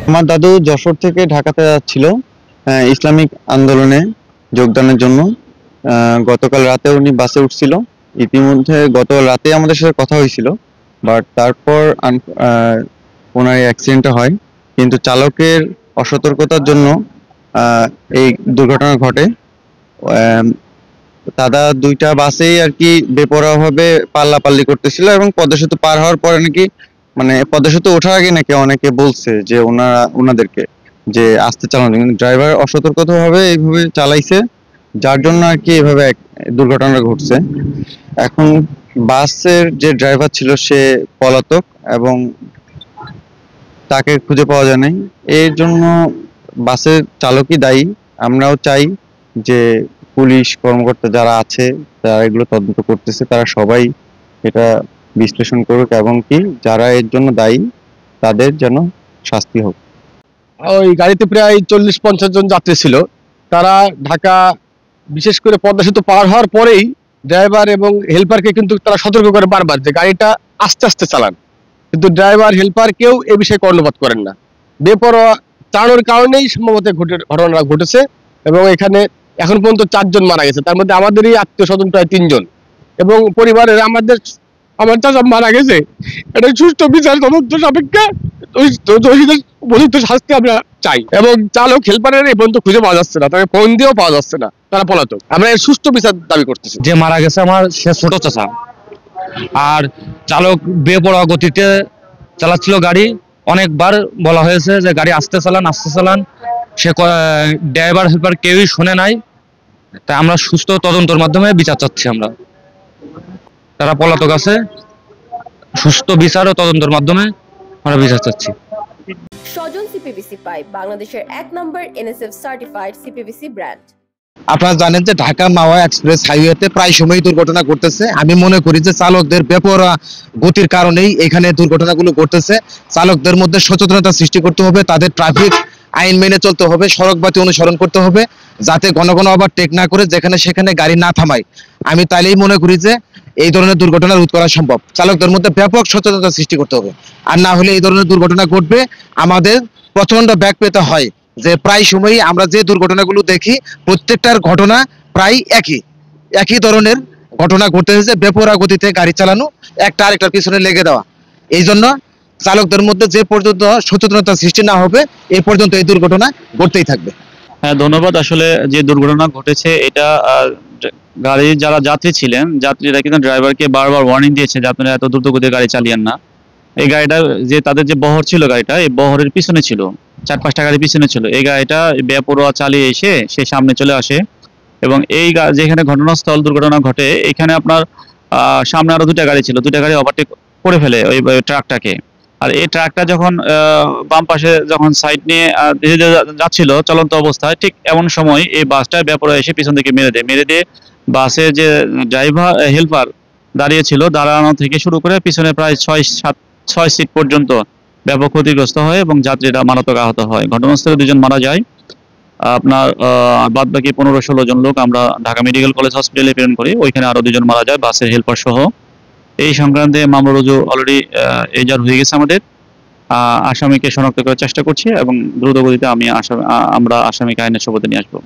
আমার দাদু যশোর থেকে ঢাকাতে যাচ্ছিল ইসলামিক আন্দোলনে যোগদানের জন্য। গতকাল রাতে উনি বাসে উঠছিল। ইতিমধ্যে গতকাল রাতে আমাদের সাথে কথা হয়েছিল, বাট তারপর ওনার অ্যাক্সিডেন্টটা হয়। কিন্তু চালকের অসতর্কতার জন্য এই দুর্ঘটনা ঘটে। দাদা দুইটা বাসেই আর কি বেপরোয়াভাবে পাল্লাপাল্লি করতেছিল, এবং পদ্মা সেতু পার হওয়ার পরে নাকি মানে পদ্মা সেতু ওঠার আগে নাকি অনেকে বলছে যে ওনাদেরকে যে আস্তে চালানো, কিন্তু ড্রাইভার অসতর্কতাভাবে এইভাবে চালাইছে, যার জন্য আর কি এভাবে দুর্ঘটনা ঘটছে। এখন বাসের যে ড্রাইভার ছিল সে পলাতক এবং তাকে খুঁজে পাওয়া যায় নাই। এর জন্য বাসের চালকই দায়ী। আমরাও চাই যে পুলিশ কর্মকর্তা যারা আছে, যারা এগুলো তদন্ত করতেছে, তারা সবাই এটা বিশ্লেষণ করুক, এবং কি যারা এর জন্য দায়ী তাদের যেন শাস্তি হোক। ওই গাড়িতে প্রায় 40-50 জন যাত্রী ছিল। তারা ঢাকা, বিশেষ করে পদ্মা সেতু পার হওয়ার পরেই ড্রাইভার এবং হেল্পারকে কিন্তু তারা সতর্ক করে বারবার যে গাড়িটা আস্তে আস্তে চালান, কিন্তু ড্রাইভার হেল্পার কেউ এ বিষয়ে কর্ণপাত করেন না। বেপরোয়া চালানোর কারণেই সম্ভবত ঘটনা ঘটেছে। এবং এখানে এখন পর্যন্ত 4 জন মারা গেছে, তার মধ্যে আমাদেরই আত্মীয় স্বজন প্রায় 3 জন, এবং পরিবারের আমার চাচা মারা গেছে। এটা সুষ্ঠু বিচার তদন্ত সাপেক্ষে উপযুক্ত শাস্তি আমরা চাই। এবং চালক হেল্পারের এই পর্যন্ত খুঁজে পাওয়া যাচ্ছে না, তাকে ফোন দিয়েও পাওয়া যাচ্ছে না, তারা পলাতক। আমরা এর সুষ্ঠু বিচার দাবি করতেছি। যে মারা গেছে আমার সে ছোট চাচা, আর চালক বেপরোয়া গতিতে চালাচ্ছিল গাড়ি। অনেকবার বলা হয়েছে যে গাড়ি আস্তে চালান, আস্তে চালান। সে ড্রাইভার হেল্পার কেউই শুনে নাই। তাই আমরা সুস্থ তদন্তের মাধ্যমে বিচার চাচ্ছি। আমরা তারা পলাতক আছে, সুস্থ বিচার ও তদন্তের মাধ্যমে আমরা বিচার চাচ্ছি। স্বজন সিপিভিসি পাইপ বাংলাদেশের 1 নম্বর এনএসএফ সার্টিফাইড সিপিভিসি ব্র্যান্ড। আপনারা জানেন যে ঢাকা মাওয়া এক্সপ্রেস হাইওয়েতে প্রায় সময় দুর্ঘটনা ঘটতেছে। আমি মনে করি যে চালকদের বেপরোয়া গতির কারণেই এখানে দুর্ঘটনাগুলো ঘটতেছে। চালকদের মধ্যে সচেতনতা সৃষ্টি করতে হবে, তাদের ট্রাফিক আইন মেনে চলতে হবে, সড়কবাতি অনুসরণ করতে হবে, যাতে ঘন ঘন ওভারটেক না করে যেখানে সেখানে গাড়ি না থামায়। আমি তাইলেই মনে করি যে এই ধরনের দুর্ঘটনা রোধ করা সম্ভব। চালকদের মধ্যে ব্যাপক সচেতনতা সৃষ্টি করতে হবে, আর না হলে এই ধরনের দুর্ঘটনা ঘটবে। আমাদের প্রচন্ড ব্যাক পেতে হয় যে প্রায় সময়ই আমরা যে দুর্ঘটনাগুলো দেখি প্রত্যেকটার ঘটনা প্রায় একই ধরনের ঘটনা ঘটতেছে। বেপরোয়া গতিতে গাড়ি চালানো, একটা আরেকটার পিছনে লেগে দেওয়া। এই জন্য চালকদের মধ্যে যে পর্যন্ত সচেতনতা সৃষ্টি না হবে এই পর্যন্ত এই দুর্ঘটনা ঘটতেই থাকবে। হ্যাঁ, ধন্যবাদ। আসলে যে দুর্ঘটনা ঘটেছে এটা গাড়ির যারা যাত্রী ছিলেন, যাত্রীরা কিন্তু ড্রাইভারকে বারবার ওয়ার্নিং দিয়েছে যে আপনারা এত দ্রুত গতিতে গাড়ি চালিয়েন না। এই গাড়িটা যে তাদের যে বহর ছিল, গাড়িটা এই বহরের পিছনে ছিল, 4-5টা গাড়ি পিছনে ছিল। এই গাড়িটা বেপরোয়া চালিয়ে এসে সে সামনে চলে আসে, এবং এই যেখানে ঘটনাস্থল দুর্ঘটনা ঘটে এখানে আপনার সামনে আরো 2টা গাড়ি ছিল, 2টা গাড়ি ওভারটেক করে ফেলে ওই ট্রাকটাকে। আর এই ট্রাকটা যখন বাম পাশে যখন সাইড নিয়ে ধীরে ধীরে যাচ্ছিল চলন্ত অবস্থায়, ঠিক এমন সময় এই বাসটা বেপরোয়া এসে পিছন থেকে মেরে দিয়ে বাসে যে ড্রাইভার হেল্পার দাঁড়িয়ে ছিল, দাঁড়ানো থেকে শুরু করে পিছনে প্রায় 6 সিট পর্যন্ত ব্যাপক ক্ষতিগ্রস্ত হয়, এবং যাত্রীরা মারাত্মক আহত হয়। ঘটনাস্থলে 2 জন মারা যায়। আপনার বাদ বাকি 15-16 জন লোক আমরা ঢাকা মেডিকেল কলেজ হসপিটালে প্রেরণ করি, ওইখানে আরো 2 জন মারা যায় বাসের হেল্পার সহ। এই সংক্রান্তে মামলা রুজু অলরেডি এজার হয়ে গেছে আমাদের। আসামিকে শনাক্ত করার চেষ্টা করছি, এবং দ্রুত গতিতে আমরা আসামিকে আইনের শপথে নিয়ে আসবো।